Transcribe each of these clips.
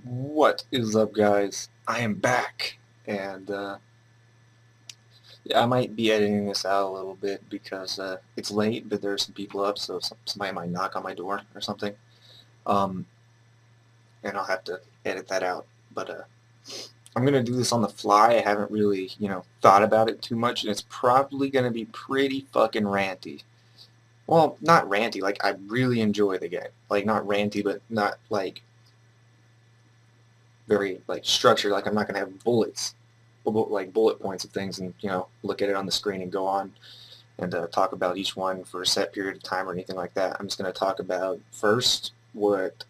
What is up, guys? I am back, and yeah, I might be editing this out a little bit because it's late, but there's some people up, so somebody might knock on my door or something, um, and I'll have to edit that out. But I'm gonna do this on the fly. I haven't really, thought about it too much, and it's probably gonna be pretty fucking ranty. Well, not ranty. Like I really enjoy the game. Like not ranty, but not like very like structured. Like I'm not gonna have bullets like bullet points of things and look at it on the screen and go on and talk about each one for a set period of time or anything like that. I'm just going to talk about first what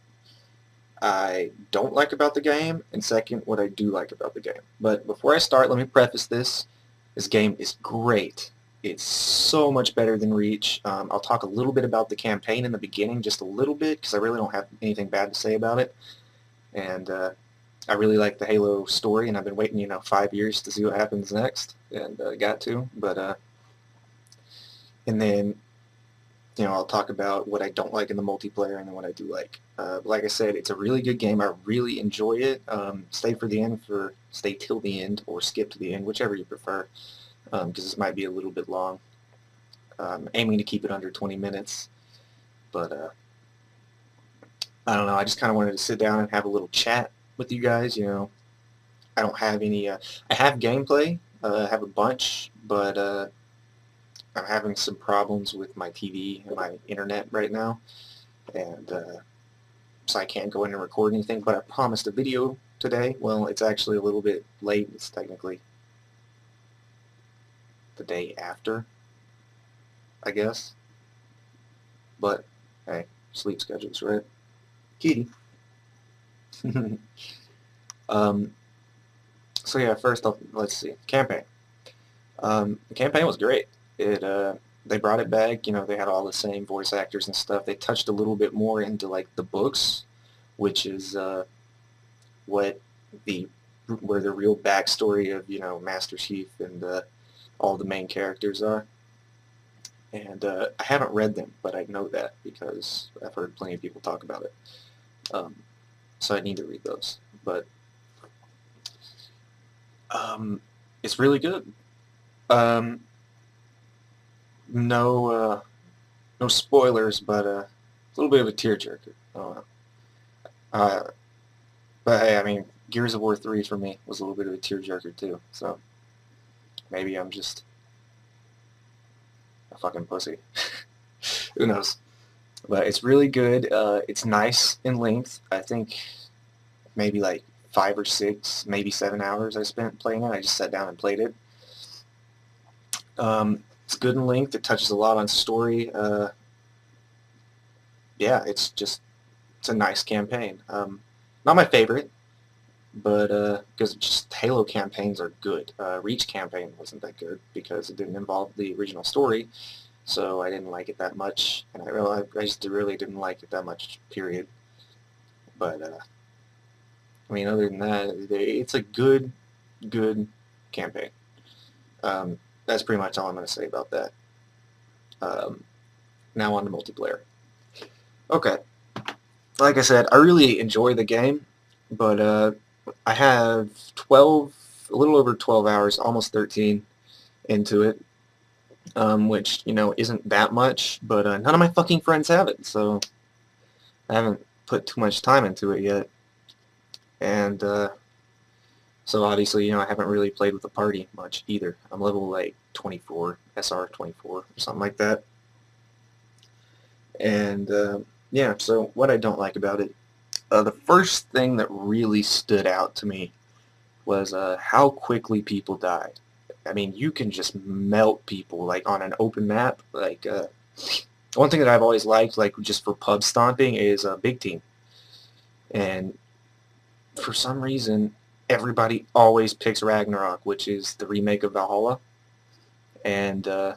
I don't like about the game and second what I do like about the game. But before I start, let me preface this. This game is great. It's so much better than Reach. I'll talk a little bit about the campaign in the beginning, just a little bit, because I really don't have anything bad to say about it. And I really like the Halo story, and I've been waiting, 5 years to see what happens next, and got to. But and then, I'll talk about what I don't like in the multiplayer, and then what I do like. Like I said, it's a really good game. I really enjoy it. Stay till the end, or skip to the end, whichever you prefer, because this might be a little bit long. Aiming to keep it under 20 minutes, but I don't know. I just kind of wanted to sit down and have a little chat with you guys. I don't have any. I have gameplay. I have a bunch, but I'm having some problems with my TV and my internet right now, and so I can't go in and record anything. But I promised a video today. Well, it's actually a little bit late. It's technically the day after, I guess. But hey, sleep schedules, right? Kitty. um, so yeah, first off, let's see. Campaign. The campaign was great. They brought it back. They had all the same voice actors and stuff. They touched a little bit more into like the books, which is what the where the real backstory of Master Chief and all the main characters are. And I haven't read them, but I know that because I've heard plenty of people talk about it. Um, so I need to read those. But it's really good. Um, no, no spoilers, but a little bit of a tearjerker. Uh, but hey, I mean, Gears of War 3 for me was a little bit of a tearjerker too. So maybe I'm just a fucking pussy. Who knows? But it's really good. It's nice in length. I think maybe like 5 or 6, maybe 7 hours I spent playing it. I just sat down and played it. It's good in length. It touches a lot on story. Yeah, it's a nice campaign. Not my favorite, but because just Halo campaigns are good. Reach campaign wasn't that good because it didn't involve the original story, so I didn't like it that much, and I just really didn't like it that much. Period. But I mean, other than that, it's a good campaign. That's pretty much all I'm going to say about that. Um, now on to multiplayer. Okay, like I said, I really enjoy the game, but I have a little over 12 hours, almost 13 into it, which, isn't that much, but none of my fucking friends have it, so I haven't put too much time into it yet. And so obviously, I haven't really played with the party much either. I'm level like 24, SR 24 or something like that. And yeah, so what I don't like about it, the first thing that really stood out to me was how quickly people died. I mean, you can just melt people like on an open map. Like one thing that I've always liked, like just for pub stomping, is a big team. And for some reason, everybody always picks Ragnarok, which is the remake of Valhalla. And God,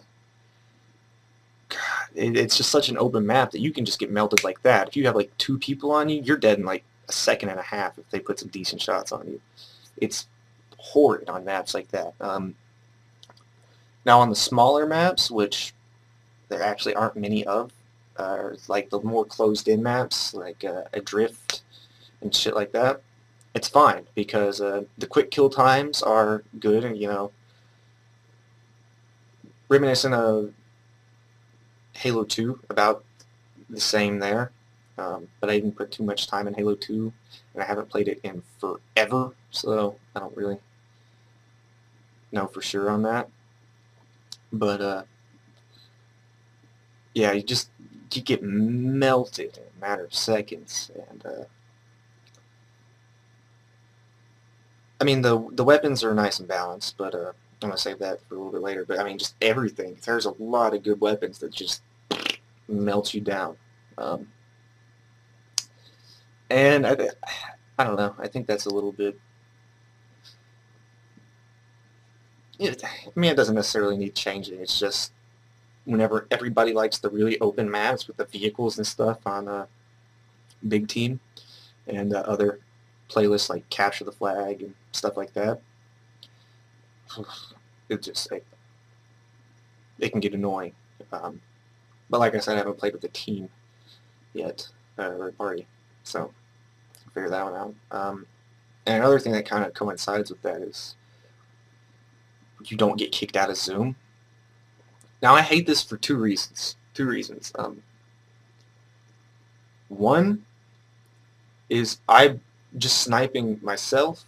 it's just such an open map that you can just get melted like that. If you have like 2 people on you, you're dead in like a second and a half if they put some decent shots on you. It's horrid on maps like that. Now on the smaller maps, which there actually aren't many of, like the more closed-in maps, like Adrift and shit like that, it's fine because the quick kill times are good, and reminiscent of Halo 2, about the same there. But I didn't put too much time in Halo 2, and I haven't played it in forever, so I don't really know for sure on that. But yeah, you get melted in a matter of seconds, and I mean the weapons are nice and balanced, but I'm gonna save that for a little bit later. But I mean, just everything. There's a lot of good weapons that just melt you down. Um, and I don't know. I think that's a little bit. I mean, it doesn't necessarily need changing. It's just whenever everybody likes the really open maps with the vehicles and stuff on Big Team and other playlists like Capture the Flag and stuff like that, it can get annoying. But like I said, I haven't played with a team yet, or a party, so I'll figure that one out. And another thing that kind of coincides with that is you don't get kicked out of Zoom. Now I hate this for two reasons. One is I just sniping myself.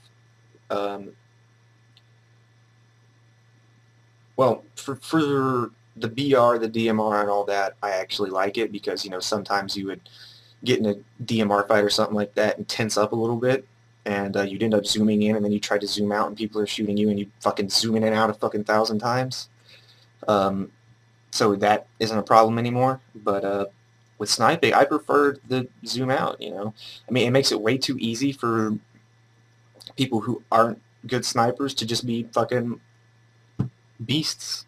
Well, for the BR, the DMR, and all that, I actually like it because sometimes you would get in a DMR fight or something like that and tense up a little bit, and you'd end up zooming in, and then you try to zoom out, and people are shooting you, and you fucking zoom in and out a fucking 1,000 times. So that isn't a problem anymore. But with sniping, I prefer the zoom out. I mean, it makes it way too easy for people who aren't good snipers to just be fucking beasts.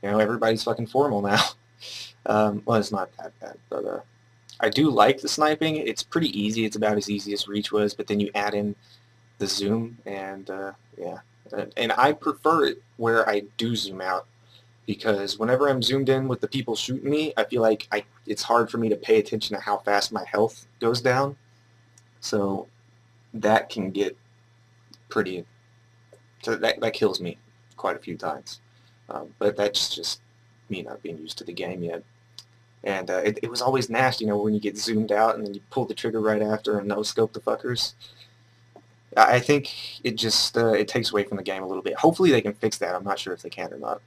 Everybody's fucking formal now. Well, it's not that bad, but I do like the sniping. It's pretty easy. It's about as easy as Reach was, but then you add in the zoom, and yeah. And I prefer it where I do zoom out, because whenever I'm zoomed in with the people shooting me, I feel like it's hard for me to pay attention to how fast my health goes down. So that can get pretty... So that kills me quite a few times. But that's just me not being used to the game yet. And it was always nasty, when you get zoomed out and then you pull the trigger right after and no-scope the fuckers. I think it just it takes away from the game a little bit. Hopefully they can fix that. I'm not sure if they can or not.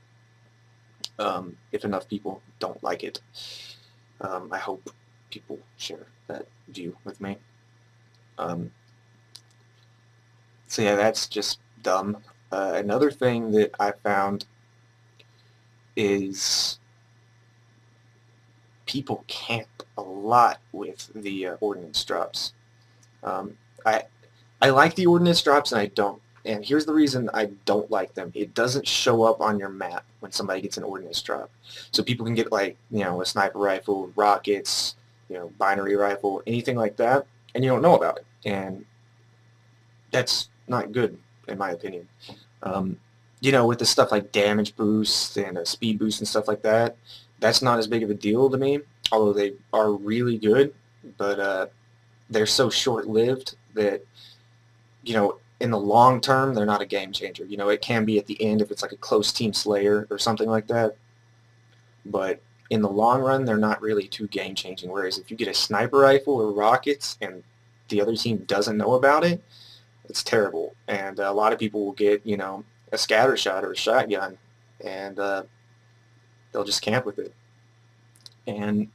If enough people don't like it. I hope people share that view with me. So yeah, that's just dumb. Another thing that I found is people camp a lot with the ordnance drops. I like the ordnance drops, and I don't. And here's the reason I don't like them. It doesn't show up on your map when somebody gets an ordnance drop. So people can get a sniper rifle, rockets, binary rifle, anything like that, and you don't know about it. And that's not good, in my opinion. With the stuff like damage boost and speed boost and stuff like that, that's not as big of a deal to me, although they are really good, but they're so short-lived that, in the long term, they're not a game changer. It can be at the end if it's like a close team slayer or something like that, but in the long run, they're not really too game changing. Whereas if you get a sniper rifle or rockets and the other team doesn't know about it, it's terrible. And a lot of people will get, a scatter shot or a shotgun, and they'll just camp with it. And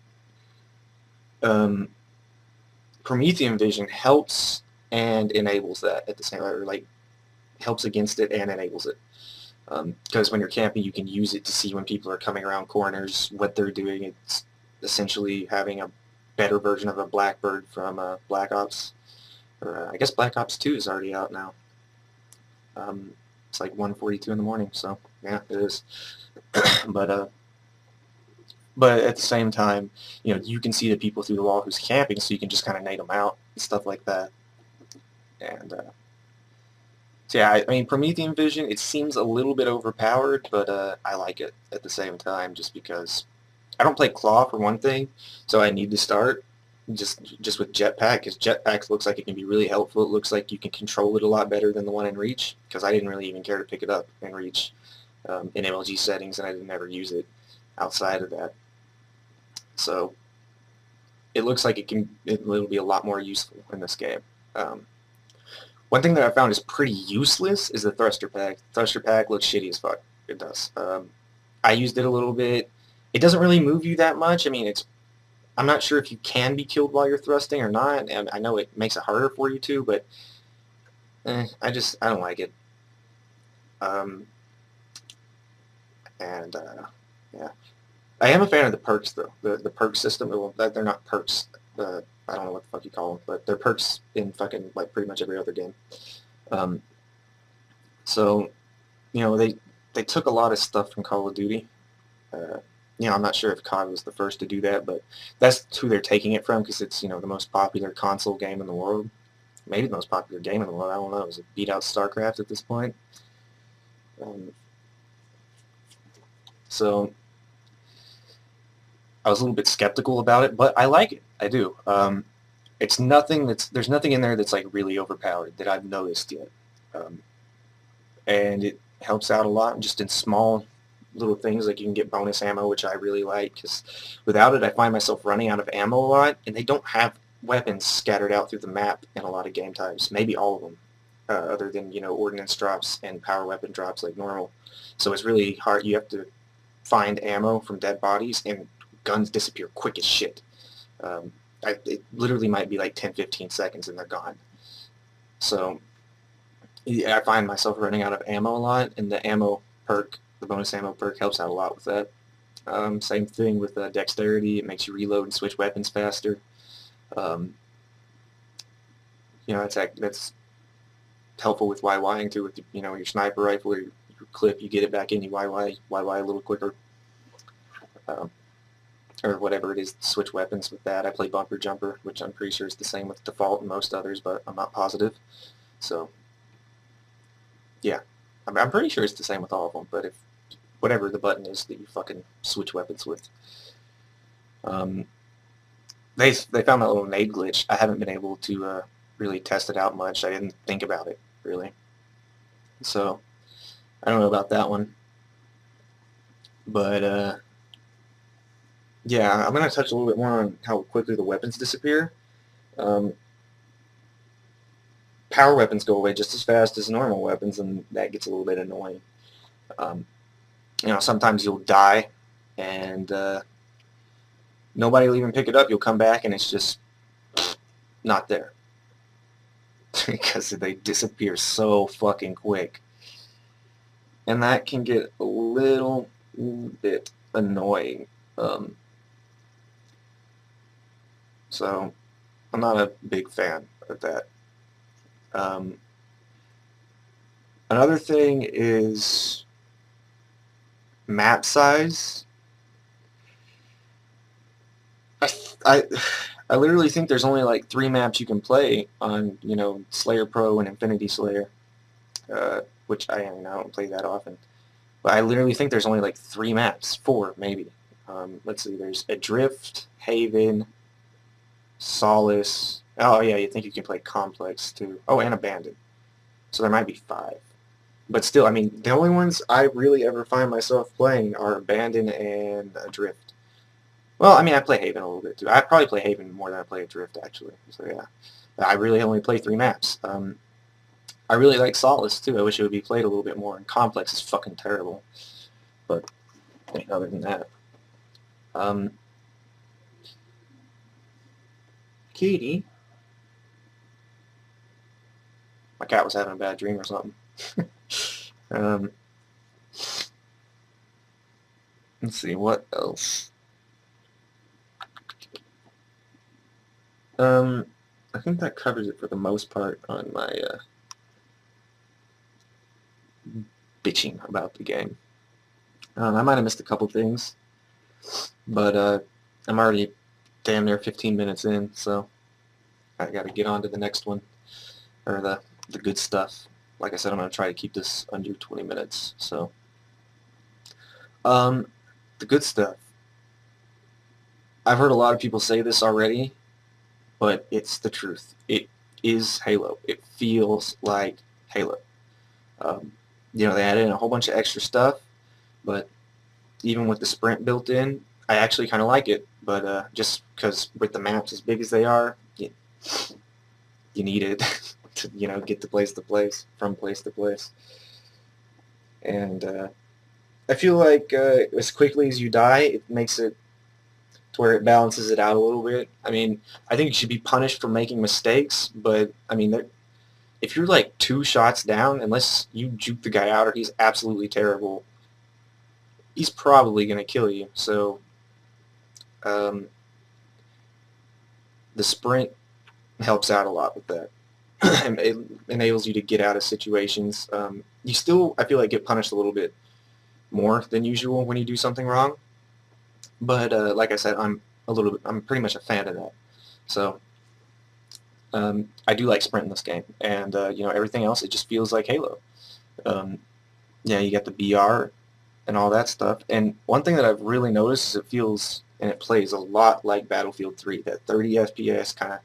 Promethean Vision helps and enables that at the same time, or helps against it and enables it. Because when you're camping, you can use it to see when people are coming around corners, what they're doing. It's essentially having a better version of a Blackbird from Black Ops. Or I guess Black Ops 2 is already out now. It's like 1:42 in the morning, so yeah, it is. But at the same time, you can see the people through the wall who's camping, so you can just kind of nade them out and stuff like that. And so yeah, I mean, Promethean Vision, it seems a little bit overpowered, but I like it at the same time, just because I don't play Claw for one thing, so I need to start. just with Jetpack, because Jetpack looks like it can be really helpful. It looks like you can control it a lot better than the one in Reach, because I didn't really even care to pick it up in Reach in MLG settings, and I didn't ever use it outside of that. So it looks like it'll be a lot more useful in this game. One thing that I found is pretty useless is the Thruster Pack. Thruster Pack looks shitty as fuck. It does. I used it a little bit. It doesn't really move you that much. I mean, I'm not sure if you can be killed while you're thrusting or not, and I know it makes it harder for you to, but I don't like it. Yeah. I am a fan of the perks, though. The perk system, well, they're not perks. I don't know what the fuck you call them, but they're perks in fucking, like, pretty much every other game. So, you know, they took a lot of stuff from Call of Duty. You know, I'm not sure if COD was the first to do that, but that's who they're taking it from, because it's, you know, the most popular console game in the world. Maybe the most popular game in the world, I don't know. Does it beat out StarCraft at this point? So I was a little bit skeptical about it, but I like it. I do. There's nothing in there that's like really overpowered that I've noticed yet, and it helps out a lot just in small little things, like you can get bonus ammo, which I really like, because without it I find myself running out of ammo a lot, and they don't have weapons scattered out through the map in a lot of game types, maybe all of them, other than, you know, ordnance drops and power weapon drops like normal. So it's really hard. You have to find ammo from dead bodies, and guns disappear quick as shit. It literally might be like 10-15 seconds and they're gone. So yeah, I find myself running out of ammo a lot, and the ammo perk, the bonus ammo perk, helps out a lot with that. Same thing with dexterity. It makes you reload and switch weapons faster. You know, that's helpful with YYing too. With, you know, your sniper rifle or your clip, you get it back in, you YY a little quicker. Or whatever it is, switch weapons with that. I play Bumper Jumper, which I'm pretty sure is the same with Default and most others, but I'm not positive. So, yeah. I'm pretty sure it's the same with all of them, but if whatever the button is that you fucking switch weapons with. They found that little nade glitch. I haven't been able to really test it out much. I didn't think about it, really. So, I don't know about that one. But, yeah, I'm going to touch a little bit more on how quickly the weapons disappear. Power weapons go away just as fast as normal weapons, and that gets a little bit annoying. You know, sometimes you'll die, and nobody will even pick it up. You'll come back, and it's just not there. Because they disappear so fucking quick. And that can get a little bit annoying. So I'm not a big fan of that. Another thing is map size. I literally think there's only like 3 maps you can play on, you know, Slayer Pro and Infinity Slayer, which I don't play that often. But I literally think there's only like 3 maps, 4 maybe. Let's see, there's Adrift, Haven, Solace. Oh yeah, you think you can play Complex too. Oh, and Abandon. So there might be 5. But still, I mean, the only ones I really ever find myself playing are Abandon and Adrift. Well, I mean, I play Haven a little bit too. I probably play Haven more than I play Adrift, actually. So yeah, I really only play 3 maps. I really like Solace too. I wish it would be played a little bit more. And Complex is fucking terrible. But other than that, Katie, my cat was having a bad dream or something. Let's see, what else? I think that covers it for the most part on my bitching about the game. I might have missed a couple things, but I'm already damn near 15 minutes in, so I gotta get on to the next one, or the good stuff. Like I said, I'm gonna try to keep this under 20 minutes. So, the good stuff. I've heard a lot of people say this already, but it's the truth. It is Halo. It feels like Halo. Um, they added in a whole bunch of extra stuff, but even with the sprint built in, I actually kind of like it. But just because with the maps as big as they are, you need it to get to place, from place to place. And I feel like as quickly as you die, it makes it to where it balances it out a little bit. I mean, I think you should be punished for making mistakes, but I mean, if you're like 2 shots down, unless you juke the guy out or he's absolutely terrible, he's probably going to kill you. So um, the sprint helps out a lot with that. It enables you to get out of situations. You still, I feel like, get punished a little bit more than usual when you do something wrong. But like I said, I'm pretty much a fan of that. So I do like sprint in this game, and everything else, it just feels like Halo. Um, yeah, you got the BR and all that stuff. And one thing that I've really noticed is it feels and it plays a lot like Battlefield 3. That 30 FPS kind of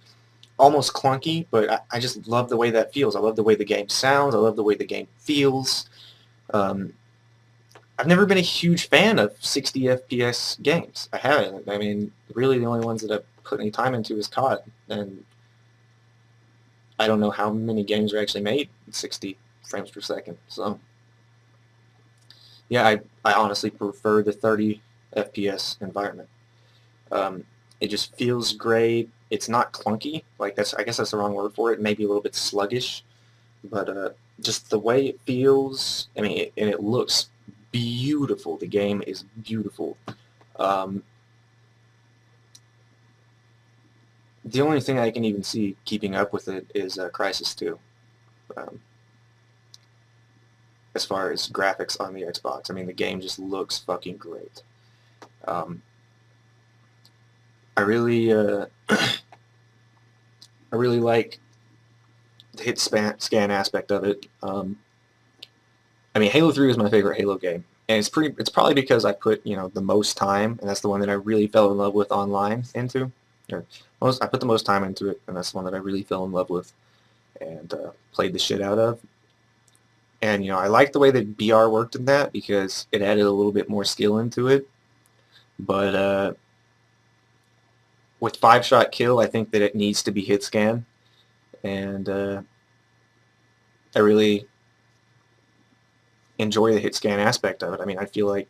almost clunky, but I just love the way that feels. I love the way the game sounds. I love the way the game feels. Um, I've never been a huge fan of 60 FPS games. I haven't. I mean, really the only ones that I've put any time into is COD, and I don't know how many games are actually made at 60 frames per second. So, yeah, I honestly prefer the 30 FPS environment. It just feels great. It's not clunky. Like I guess that's the wrong word for it. Maybe a little bit sluggish, but just the way it feels. I mean, and it looks beautiful. The game is beautiful. Um, the only thing I can even see keeping up with it is Crysis 2. Um, as far as graphics on the Xbox, I mean, the game just looks fucking great. Um, I really, I really like the hit scan aspect of it. I mean, Halo 3 was my favorite Halo game, and it's probably because I put the most time, and that's the one that I really fell in love with online into. I put the most time into it, and that's the one that I really fell in love with and played the shit out of. And I like the way that BR worked in that because it added a little bit more skill into it. But with 5-shot kill, I think that it needs to be hit scan, and I really enjoy the hit scan aspect of it. I mean, I feel like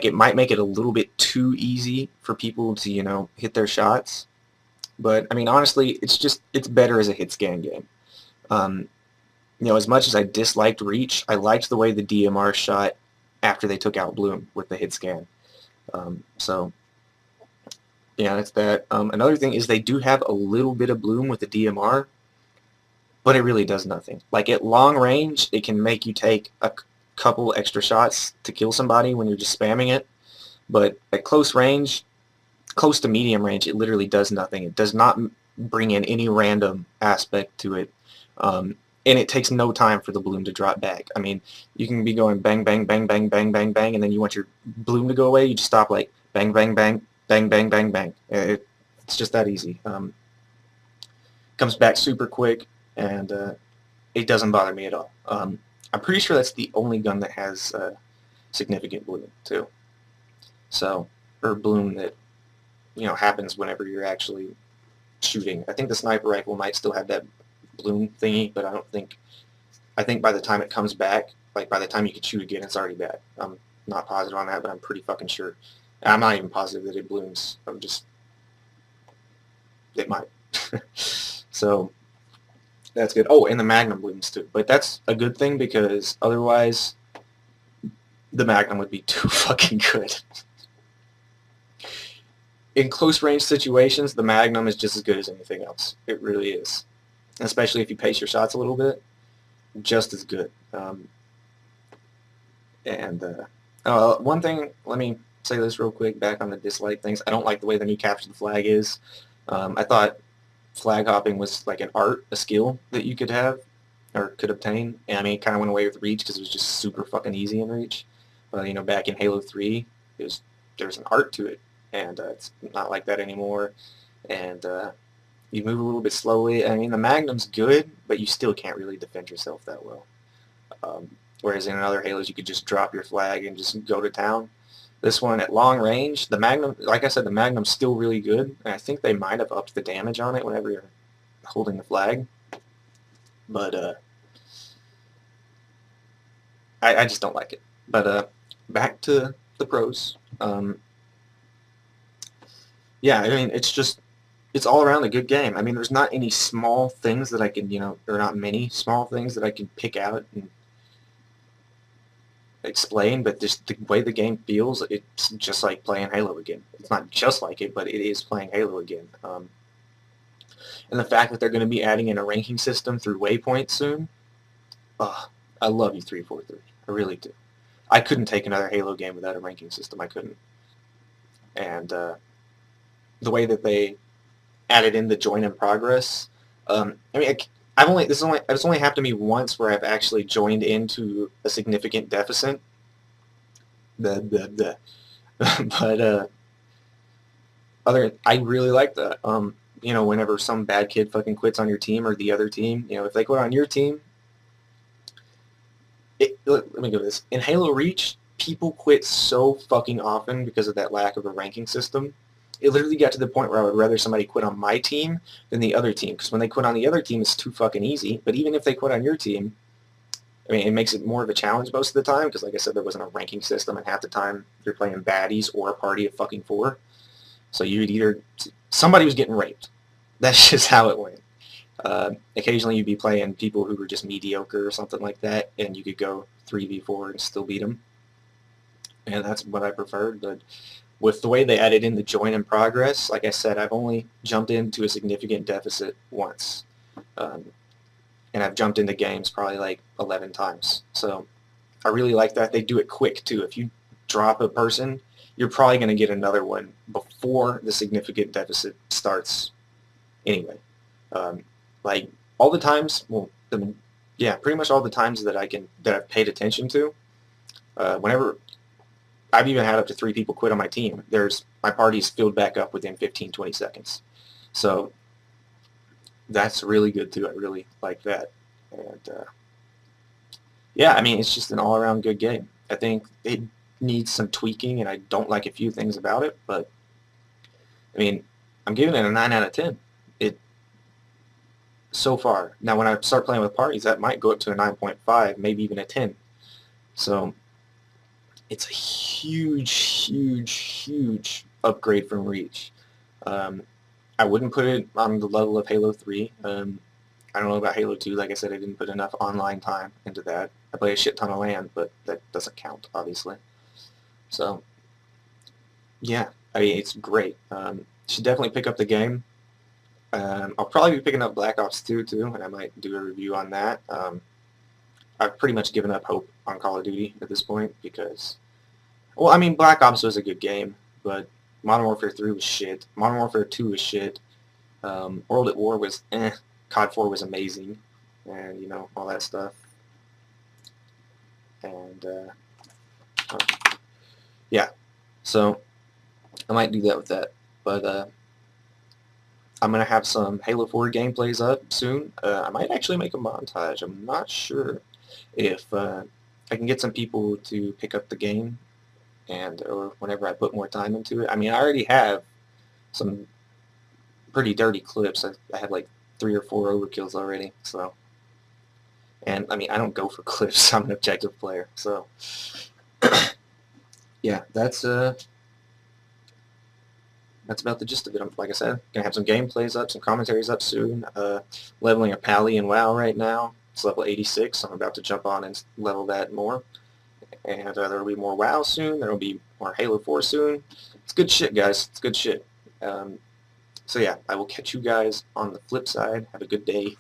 it might make it a little bit too easy for people to hit their shots, but I mean, honestly, it's better as a hit scan game. As much as I disliked Reach, I liked the way the DMR shot after they took out Bloom with the hit scan. So yeah, that's that. Another thing is they do have a little bit of Bloom with the DMR, but it really does nothing. Like at long range, it can make you take a couple extra shots to kill somebody when you're just spamming it, but at close range, close to medium range, it literally does nothing. It does not bring in any random aspect to it, and it takes no time for the Bloom to drop back. I mean, you can be going bang, bang, bang, bang, bang, bang, bang, and then you want your Bloom to go away, you just stop like bang, bang, bang, bang, bang, bang, bang. It's just that easy. Comes back super quick, and it doesn't bother me at all. I'm pretty sure that's the only gun that has significant bloom too. So, or bloom that happens whenever you're actually shooting. I think the sniper rifle might still have that bloom thingy, but I think by the time it comes back, like by the time you can shoot again, it's already back. I'm not positive on that, but I'm pretty fucking sure. I'm not even positive that it blooms. It might. So that's good. Oh, and the Magnum blooms too. But that's a good thing because otherwise the Magnum would be too fucking good. In close range situations, the Magnum is just as good as anything else. It really is. Especially if you pace your shots a little bit, just as good. One thing, let me say this real quick, back on the dislike things. I don't like the way the new Capture the Flag is. I thought flag hopping was like an art, a skill that you could have or could obtain. And I mean, it kind of went away with Reach because it was just super fucking easy in Reach. But back in Halo 3, there was an art to it, and it's not like that anymore. And You move a little bit slowly. I mean, the Magnum's good, but you still can't really defend yourself that well. Whereas in other Halos, you could just drop your flag and just go to town. This one, at long range, the Magnum, like I said, the Magnum's still really good, and I think they might have upped the damage on it whenever you're holding the flag. But I just don't like it. But back to the pros. Yeah, I mean, it's all around a good game. I mean, there's not any small things that I can, or not many small things that I can pick out and explain, but just the way the game feels, it's just like playing Halo again. It's not just like it, but it is playing Halo again. And the fact that they're going to be adding in a ranking system through Waypoint soon, I love you 343. I really do. I couldn't take another Halo game without a ranking system. I couldn't. And the way that they added in the join in progress, I mean, it's only happened to me once where I've actually joined into a significant deficit. But I really like that. Whenever some bad kid fucking quits on your team or the other team, if they quit on your team, let me go with this. In Halo Reach, people quit so fucking often because of that lack of a ranking system. It literally got to the point where I would rather somebody quit on my team than the other team, because when they quit on the other team, it's too fucking easy. But even if they quit on your team, I mean, it makes it more of a challenge most of the time, because like I said, there wasn't a ranking system, and half the time you're playing baddies or a party of fucking 4. So somebody was getting raped. That's just how it went. Occasionally you'd be playing people who were just mediocre or something like that, and you could go 3v4 and still beat them. And that's what I preferred, but with the way they added in the join in progress, like I said, I've only jumped into a significant deficit once. And I've jumped into games probably like 11 times. So I really like that. They do it quick, too. If you drop a person, you're probably going to get another one before the significant deficit starts anyway. Like all the times, pretty much all the times that I've paid attention to, whenever I've even had up to 3 people quit on my team, my party's filled back up within 15, 20 seconds. So that's really good too. I really like that. And yeah, I mean, it's just an all-around good game. I think it needs some tweaking, and I don't like a few things about it, but I mean, I'm giving it a 9 out of 10. So far. Now, when I start playing with parties, that might go up to a 9.5, maybe even a 10. So it's a huge, huge, huge upgrade from Reach. I wouldn't put it on the level of Halo 3. I don't know about Halo 2. Like I said, I didn't put enough online time into that. I play a shit ton of LAN, but that doesn't count, obviously. So, yeah, I mean, it's great. Should definitely pick up the game. I'll probably be picking up Black Ops 2 too, and I might do a review on that. I've pretty much given up hope on Call of Duty at this point because, well, I mean, Black Ops was a good game, but Modern Warfare 3 was shit. Modern Warfare 2 was shit. World at War was COD 4 was amazing, and all that stuff. And yeah, so I might do that with that, but I'm going to have some Halo 4 gameplays up soon. I might actually make a montage. I'm not sure if I can get some people to pick up the game or whenever I put more time into it. I mean, I already have some pretty dirty clips. I have like 3 or 4 overkills already. So, and I mean, I don't go for clips. I'm an objective player. So, yeah, that's about the gist of it. Like I said, gonna have some gameplays up, some commentaries up soon. Leveling a Pally in WoW right now. It's level 86. I'm about to jump on and level that more. And there will be more WoW soon. There will be more Halo 4 soon. It's good shit, guys. It's good shit. So yeah, I will catch you guys on the flip side. Have a good day.